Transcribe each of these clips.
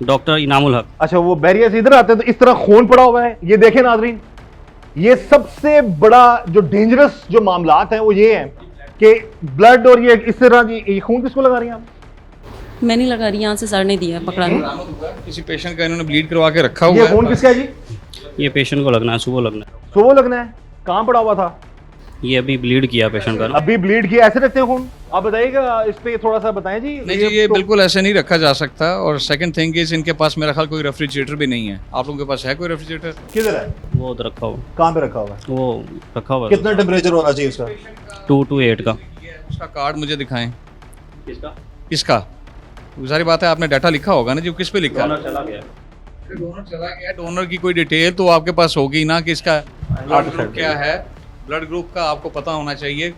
Doctor Inamul हक। अच्छा, वो बैरियर से इधर आते हैं तो इस तरह खून पड़ा हुआ है। ये देखें नाजरीन, ये सबसे बड़ा जो डेंजरस जो मामलात हैं वो ये है कि ब्लड और ये इस तरह ये खून किसको लगा रही हैं आप? मैं नहीं लगा रही, यहाँ से सर ने दिया पकड़ा। किसी पेशेंट का इन्होंने ब्लीड करवा के रखा हुआ ये है। खून किसका है जी? ये पेशेंट को लगना है, सुबह लगना है। सुबह लगना है। कहाँ पड़ा हुआ था? ये अभी ब्लीड किया पेशेंट का ना। अभी ब्लीड किया। ऐसे रखते हैं खून? आप बताइएगा इस पे थोड़ा सा बताएं जी। नहीं जी, ये बिल्कुल ऐसे नहीं रखा जा सकता। और सेकंड थिंग इज, इनके पास मेरा ख्याल कोई रेफ्रिजरेटर भी नहीं है। आप लोगों के पास है कोई रेफ्रिजरेटर? किधर है? वो उधर रखा हुआ, कहाँ पे रखा हुआ है? वो रखा हुआ है कितना टेम्परेचर होना चाहिए उसका? 2 to 8 का। उसका कार्ड मुझे दिखाएं। किसका? किसका? सारी बात है, आपने डाटा लिखा होगा ना जी, किस पे लिखा है? डोनर चला गया। डोनर चला गया। डोनर की कोई डिटेल तो आपके पास होगी ना कि इसका ब्लड ग्रुप क्या है। ब्लड ग्रुप का आपको पता होना चाहिए।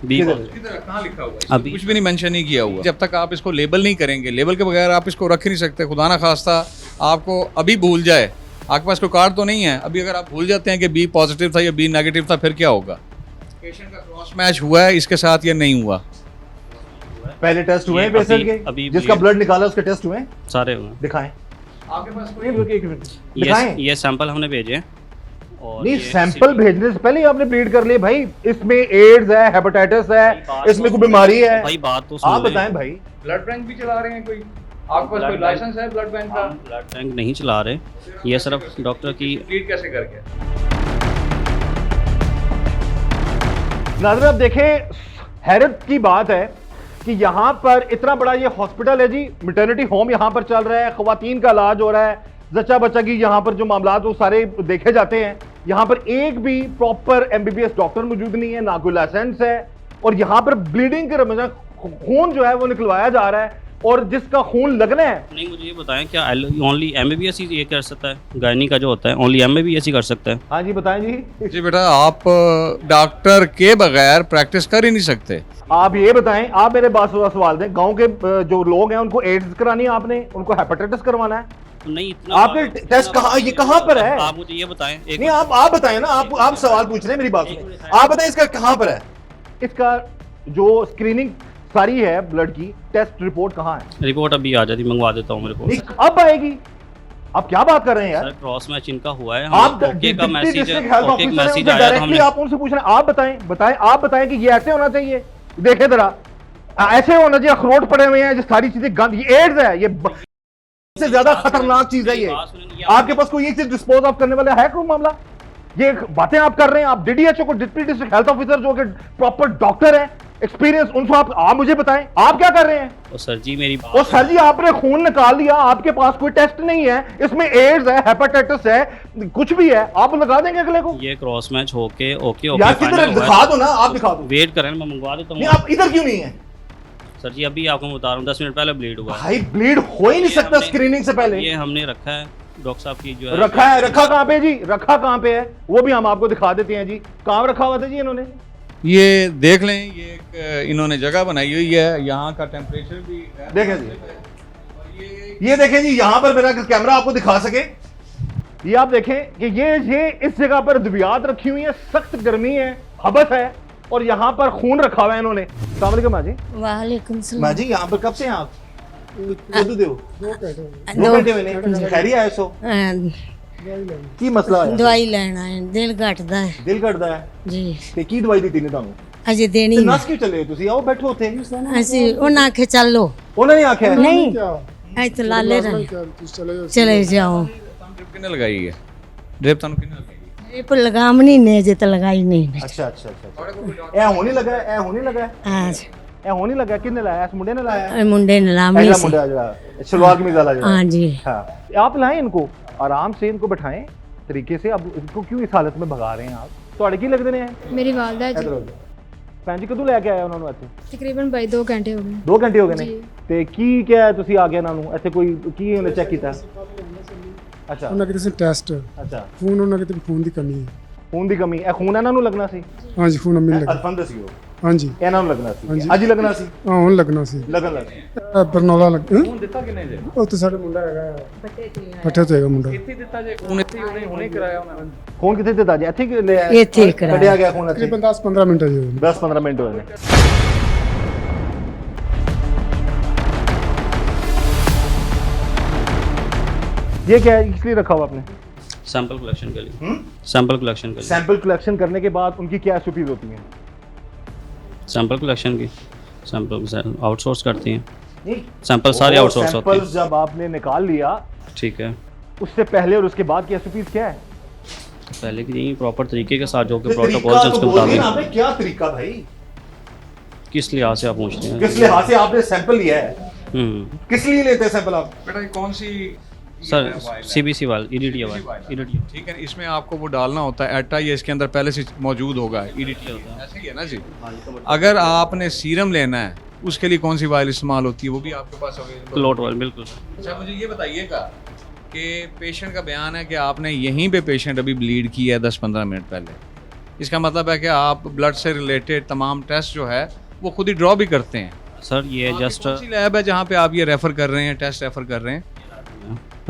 बी कहाँ लिखा हुआ है? अभी कुछ भी नहीं मेंशन नहीं किया हुआ। जब तक आप इसको लेबल नहीं करेंगे, लेबल के बगैर आप इसको रख ही नहीं सकते। खुदा ना खास्ता आपको अभी भूल जाए, आपके पास कोई कार्ड तो नहीं है अभी, अगर आप भूल जाते हैं कि बी पॉजिटिव था या बी नेगेटिव था, फिर क्या होगा? पेशेंट का क्रॉस मैच हुआ है, इसके साथ ये नहीं हुआ। पहले टेस्ट हुए हैं ये पेशेंट अभी के? जिसका ब्लड निकाला उसके टेस्ट हुए हैं? सारे हुए। दिखाएं। आपके पास दिखाएं। ये सैंपल हमने भेजे हैं। और नहीं, ये सैंपल भेजने से पहले ही आपने ब्लीड कर लिए भाई। इसमें एड्स है, हेपेटाइटिस है, इसमें कोई बीमारी है। भाई बात तो आप सुन बताएं भाई। ब्लड बैंक भी चला रहे हैं कोई? आपके पास कोई लाइसेंस है ब्लड बैंक का? ब्लड बैंक नहीं चला रहे, ये सिर्फ डॉक्टर की। ब्लीड कैसे करके? नाज़रीन, आप देखें, हैरत की बात है कि यहाँ पर इतना बड़ा ये हॉस्पिटल है जी, मैटरनिटी होम यहाँ पर चल रहा है, खवातीन का इलाज हो रहा है, जच्चा बच्चा की यहाँ पर जो मामलात वो सारे देखे जाते हैं। यहाँ पर एक भी प्रॉपर एमबीबीएस डॉक्टर मौजूद नहीं है, ना कोई लाइसेंस है, और यहाँ पर ब्लीडिंग के रमजान खून जो है वो निकलवाया जा रहा है, और जिसका खून लगना है। नहीं, मुझे ये बताएं, क्या ओनली एमबीबीएस ही ये कर सकता है? गायनी का जो होता है ओनली एमबीबीएस ही कर सकता है? हाँ जी, बताएं जी। जी बेटा, आप डॉक्टर के बगैर प्रैक्टिस कर ही नहीं सकते। आप ये बताएं, आप मेरे पास सवाल दें, गांव के जो लोग हैं उनको एड्स करानी है आपने, उनको हेपेटाइटिस करवाना है? नहीं, इतना आपने टेस्ट कहाँ, ये कहाँ पर है? आप मुझे ये बताएं। नहीं, आप बताएं ना, आप सवाल पूछ रहे हैं, मेरी बात सुनिए। आप बताएं इसका कहाँ पर है? इसका जो स्क्रीनिंग सारी है ब्लड की, टेस्ट रिपोर्ट कहाँ है? रिपोर्ट अभी आ जाती, मंगवा देता हूँ मेरे को। नहीं, अब आएगी। आप क्या बात कर रहे हैं यार? सर, क्रॉस मैच इनका हुआ है। आप ओके का message, district health okay officer message हैं, आया तो डायरेक्टली हमने। आप उनसे पूछ रहे हैं। आप बताएं कि ये ऐसे होना चाहिए? देखें जरा, ऐसे होना चाहिए? अखरोट पड़े हुए हैं, जो सारी चीजें गंद, ये एड्स है, ये सबसे ज्यादा खतरनाक चीज है ये। आपके पास कोई ये चीज डिस्पोज ऑफ करने वाला है कोई मामला? ये बातें आप कर रहे हैं। आप डीडीएचओ को, डिप्टी डिस्ट्रिक्ट हेल्थ ऑफिसर जो कि प्रॉपर डॉक्टर है, एक्सपीरियंस, उनको आप मुझे बताएं, आप क्या कर रहे हैं? और सर जी मेरी ओ सर जी, आपने खून निकाल लिया, आपके पास कोई टेस्ट नहीं है, इसमें एड्स है, हेपेटाइटिस है, कुछ भी है, आप लगा देंगे अगले को? ये क्रॉस मैच होके ओके यार किधर दिखा दो ना, आप दिखा दो। वेट करें, मैं मंगवा देता नहीं, हूँ। आप इधर क्यों नहीं है? सर जी अभी आपको मैं बता रहा हूँ, 10 मिनट पहले ब्लीड हुआ है। भाई ब्लीड हो ही नहीं सकता स्क्रीनिंग से पहले। ये हमने रखा है, डॉक्टर साहब की जो है। रखा कहाँ पे जी? रखा कहाँ पे है वो भी हम आपको दिखा देते हैं जी। कहाँ रखा हुआ था जी इन्होंने? ये देख लें, ये एक इन्होंने जगह बनाई हुई है, यहाँ का टेम्परेचर भी देखें जी, ये देखें जी, यहाँ पर मेरा कैमरा आपको दिखा सके, ये आप देखें कि ये इस जगह पर अद्वियात रखी हुई है, सख्त गर्मी है, हबस है, और यहाँ पर खून रखा हुआ है इन्होंने। अस्सलाम वालेकुम माँ जी। वालेकुम सलाम। माँ जी, यहाँ पर कब से हैं आप? दो घंटे मैंने खैरी आए सो की मसला है? दवाई ਲੈਣ ਆਏ, ਦਿਲ ਘਟਦਾ ਹੈ ਦਿਲ ਕਰਦਾ ਹੈ ਜੀ। ਤੇ ਕੀ ਦਵਾਈ ਦਿੱਤੀ ਨੇ ਤੁਹਾਨੂੰ? ਅਜੇ ਦੇਣੀ ਤੇ ਨਹੀਂ। ਨਸ ਕਿਉਂ ਚੱਲੇ ਹੋ ਤੁਸੀਂ? ਆਓ ਬੈਠੋ ਉੱਥੇ। ਅਸੀਂ ਉਹਨਾਂ ਆਖੇ ਚੱਲੋ, ਉਹਨਾਂ ਨੇ ਆਖਿਆ ਨਹੀਂ ਇੱਥੇ ਲਾਲੇ ਰਹਿ ਚਲੇ ਜਾਓ। ड्रिप किन्ने लगाई है? ड्रिप ਤੁਹਾਨੂੰ ਕਿੰਨੇ लगाई? ਇਹ ਪਰ ਲਗਾਮ ਨਹੀਂ ਨੇ, ਜੇ ਤਾਂ ਲਗਾਈ ਨਹੀਂ। ਅੱਛਾ ਅੱਛਾ ਅੱਛਾ, ਇਹ ਹੋਣੀ ਲੱਗਾ, ਇਹ ਹੋਣੀ ਲੱਗਾ, ਹਾਂ, ਇਹ ਹੋਣੀ ਲੱਗਾ। ਕਿੰਨੇ ਲਾਇਆ? ਇਸ ਮੁੰਡੇ ਨੇ ਲਾਇਆ? ਇਹ ਮੁੰਡੇ ਨੇ ਲਾਮ ऐसा ਨਹੀਂ ਸੀ। मुंडा जो शलवार कमीज वाला जो है। हाँ जी। हाँ, आप लाएं इनको, आराम से इनको बैठाएं तरीके से। अब इनको क्यों इस हालत में भगा रहे हैं आप? ਤੁਹਾਡੇ ਕੀ ਲੱਗਦੇ ਨੇ? ਮੇਰੀ ਵਾਲਦਾ ਜੀ। ਇਧਰ ਹੋ ਜਾਓ। ਭੈਣ ਜੀ ਕਦੋਂ ਲੈ ਕੇ ਆਏ ਉਹਨਾਂ ਨੂੰ ਇੱਥੇ? ਤਕਰੀਬਨ 2 ਘੰਟੇ ਹੋ ਗਏ। 2 ਘੰਟੇ ਹੋ ਗਏ ਨੇ। ਜੀ। ਤੇ ਕੀ ਕਿਹਾ ਤੁਸੀਂ ਆ ਕੇ ਇਹਨਾਂ ਨੂੰ ਇੱਥੇ? ਕੋਈ ਕੀ ਉਹਨੇ ਚੈੱਕ ਕੀਤਾ? ਅੱਛਾ ਉਹਨਾਂ ਕਿਤੇ ਸੀ ਟੈਸਟ, ਅੱਛਾ, ਖੂਨ ਉਹਨਾਂ ਕਿਤੇ ਖੂਨ ਦੀ ਕਮੀ ਹੈ। ਖੂਨ ਦੀ ਕਮੀ। ਇਹ ਖੂਨ ਇਹਨਾਂ ਨੂੰ ਲੱਗਣਾ ਸੀ? ਹਾਂਜੀ, ਖੂਨ ਅੰਮੀ ਲੱਗਾ। ਅਲਫੰਦ ਸੀ ਉਹ, ਹਾਂਜੀ, ਇਹਨਾਂ ਨੂੰ ਲੱਗਣਾ ਸੀ, ਹਾਂਜੀ। ਅੱਜ ਹੀ ਲੱਗਣਾ ਸੀ, ਹਾਂ ਹੁਣ ਲੱਗਣਾ ਸੀ। ਲੱਗਣ ਲੱਗ ਬਰਨੌਲਾ ਲੱਗ ਖੂਨ ਦਿੱਤਾ ਕਿੰਨੇ ਜੇ? ਉਹ ਤੇ ਸਾਡੇ ਮੁੰਡਾ ਹੈਗਾ, ਪੱਠੇ ਤੋਂ ਹੈਗਾ ਮੁੰਡਾ। ਇੱਥੇ ਦਿੱਤਾ ਜੇ ਖੂਨ? ਇੱਥੇ ਹੁਣੇ ਕਰਾਇਆ ਉਹਨਾਂ ਨੇ। ਖੂਨ ਕਿੱਥੇ ਦਿੱਤਾ ਜੀ? ਇੱਥੇ ਲੈ ਇੱਥੇ ਕਰਾਇਆ। ਕੱਢਿਆ ਗਿਆ ਖੂਨ ਇੱਥੇ? ਤਕਰੀਬਨ 10-15 ਮਿੰਟ ਜੀ ਹੋਏ ਨੇ। 10-15 ਮਿੰਟ ਹੋਏ ਨੇ। ये क्या है, इसलिए रखा हुआ आपने? सैंपल कलेक्शन के लिए, सैंपल कलेक्शन के लिए, सैंपल कलेक्शन करने के बाद उनकी क्या एसओपीज होती हैं? सैंपल कलेक्शन की, सैंपल आउटसोर्स करती हैं, नहीं, सैंपल सारे आउटसोर्स होते सैंपल जब आपने निकाल लिया हैं। ठीक है, उससे पहले और उसके बाद की एसओपीज क्या है? पहले की यही प्रॉपर तरीके के साथ जो कि तरीका प्रोटोकॉल तो उसके बोलिए ना, मुताबिक। आपने क्या तरीका भाई? किस लिहाज से आप पूछ रहे हैं? किस लिहाज से आपने सैंपल लिया है? किस लिए लेते हैं सैंपल आप? बेटा ये कौन सी सर CBC वाल EDTA वाल EDTA ठीक है, इसमें आपको वो डालना होता है एटा, ये इसके अंदर पहले से मौजूद होगा EDTA होता है, ऐसे ही है ना जी। अगर आपने सीरम लेना है उसके लिए कौन सी वायल इस्तेमाल होती है, वो भी आपके पास अवेलेबल? क्लोट वाल, बिल्कुल। अच्छा मुझे ये बताइएगा कि पेशेंट का बयान है कि आपने यहीं पे पेशेंट अभी ब्लीड किया है 10-15 मिनट पहले, इसका मतलब है कि आप ब्लड से रिलेटेड तमाम टेस्ट जो है वो खुद ही ड्रॉ भी करते हैं? सर ये जस्ट कौन सी लैब है जहाँ पे आप ये रेफर कर रहे हैं, टेस्ट रेफर कर रहे हैं?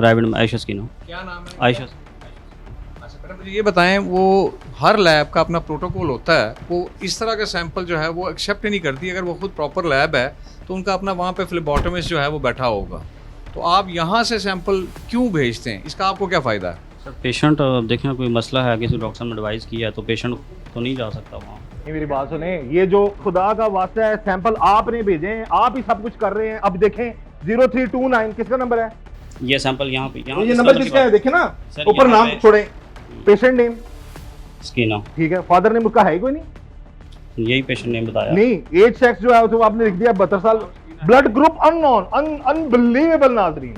रायगढ़ में आयशा स्किनो, क्या नाम है? आयशा। अच्छा बेटा मुझे ये बताएं, वो हर लैब का अपना प्रोटोकॉल होता है, वो इस तरह का सैंपल जो है वो एक्सेप्ट ही नहीं करती। अगर वो खुद प्रॉपर लैब है तो उनका अपना वहाँ पे फ्लेबोटमिस्ट जो है वो बैठा होगा, तो आप यहाँ से सैंपल क्यों भेजते हैं, इसका आपको क्या फ़ायदा है? सर पेशेंट देखें कोई मसला है, किसी डॉक्टर साहब ने एडवाइस किया है तो पेशेंट तो नहीं जा सकता वहाँ। ये मेरी बात सुने, ये जो खुदा का वास्ता है सैंपल आपने भेजे हैं, आप ही सब कुछ कर रहे हैं। अब देखें 0329 किसका नंबर है? ये सैंपल यहाँ पे, यहाँ ये नंबर किसका है देखे ना, सर, ऊपर यहाँ नाम पे- छोड़े, पेशेंट नेम, स्किनो, ठीक है, फादर नेम उसका है कोई नहीं? यही पेशेंट ने बताया। नहीं, एज सेक्स जो है तो आपने लिख दिया 72 साल, ब्लड ग्रुप अननोन, अनबिलीवेबल नाज़रीन,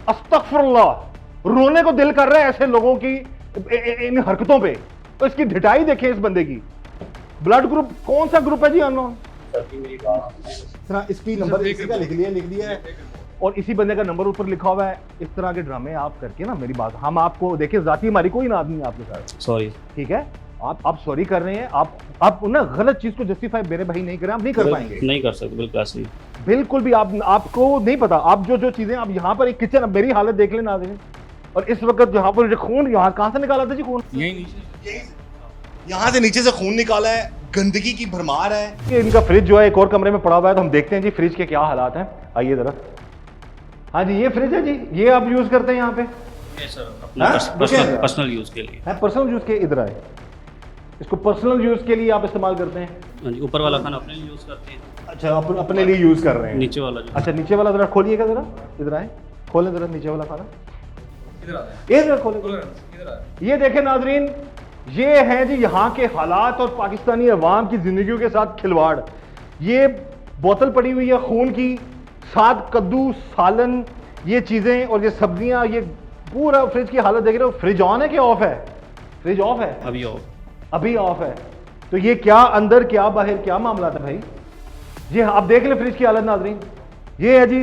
अस्तगफुरुल्लाह, रोने को दिल कर रहा है ऐसे लोगों की इन हरकतों पे। तो इसकी ढिठाई देखें इस बंदे की। ब्लड ग्रुप कौन सा ग्रुप है जी? अननोन। इसकी नंबर इसी का लिख दिया है और इसी बंदे का नंबर ऊपर लिखा हुआ है। इस तरह के ड्रामे आप करके ना, मेरी बात, हम आपको देखिए, जाती हमारी कोई ना आदमी है आपके साथ, सॉरी। ठीक है, आप सॉरी कर रहे हैं, आप ना गलत चीज को जस्टिफाई मेरे भाई नहीं करें, आप नहीं कर पाएंगे, नहीं कर सकते, बिल्कुल ऐसे ही। बिल्कुल भी। आपको नहीं पता, आप जो चीजें, आप यहाँ पर एक किचन, मेरी हालत देख लेना आदमी, और इस वक्त यहाँ पर खून, यहाँ कहाँ से निकाला था जी खून? यही नीचे यहाँ से नीचे से खून निकाला है, गंदगी की भरमार है। कि इनका फ्रिज जो है एक और कमरे में पड़ा हुआ है, तो हम देखते हैं जी फ्रिज के क्या हालात हैं। आइए जरा। हाँ जी, ये फ्रिज है जी, ये आप यूज करते हैं यहाँ पे? ये सर अपना हाँ? पर्सनल यूज़ के लिए। है पर्सनल यूज के, इधर आए, इसको पर्सनल यूज के लिए आप इस्तेमाल करते हैं? हाँ जी, ऊपर वाला खाना अपने लिए यूज़ करते हैं, अच्छा, अपने लिए यूज कर रहे हैं। नीचे वाला जो अच्छा, नीचे वाला जरा खोलिएगा, जरा इधर आए, खोलें जरा नीचे वाला खाना, ये जरा खोले। ये देखें नाजरीन, ये हैं जी यहाँ के हालात और पाकिस्तानी अवाम की जिंदगियों के साथ खिलवाड़। ये बोतल पड़ी हुई है खून की, साथ कद्दू, सालन, ये चीजें और ये सब्जियां, ये पूरा फ्रिज की हालत देख रहे हो। फ्रिज ऑन है कि ऑफ है? फ्रिज ऑफ है, अभी ऑफ है। तो ये क्या अंदर क्या बाहर, क्या मामला था भाई? ये आप देख ले फ्रिज की हालत नाजरीन, ये है जी,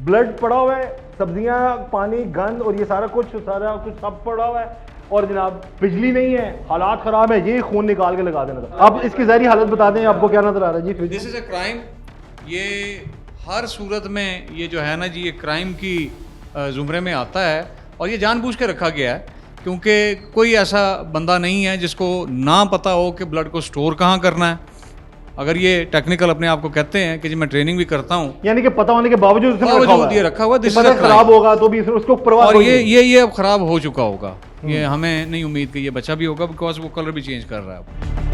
ब्लड पड़ा हुआ है, सब्जियां, पानी, गंद और ये सारा कुछ सब पड़ा हुआ है, और जनाब बिजली नहीं है, हालात खराब है। ये खून निकाल के लगा देना था। अब इसकी ज़ाहिरी हालत बता दें, आपको क्या नजर आ रहा है जी? Fridge this is a crime. ये हर सूरत में ये जो है ना जी, ये क्राइम की ज़ुमरे में आता है, और ये जानबूझ के रखा गया है क्योंकि कोई ऐसा बंदा नहीं है जिसको ना पता हो कि ब्लड को स्टोर कहाँ करना है। अगर ये टेक्निकल अपने आप को कहते हैं कि जी मैं ट्रेनिंग भी करता हूँ, यानी कि पता होने के बावजूद इसने ये रखा हुआ, दिस इज खराब होगा तो भी उसको परवाह और कोई नहीं। ये अब खराब हो चुका होगा। ये हमें नहीं उम्मीद कि ये बचा भी होगा, बिकॉज वो कलर भी चेंज कर रहा है।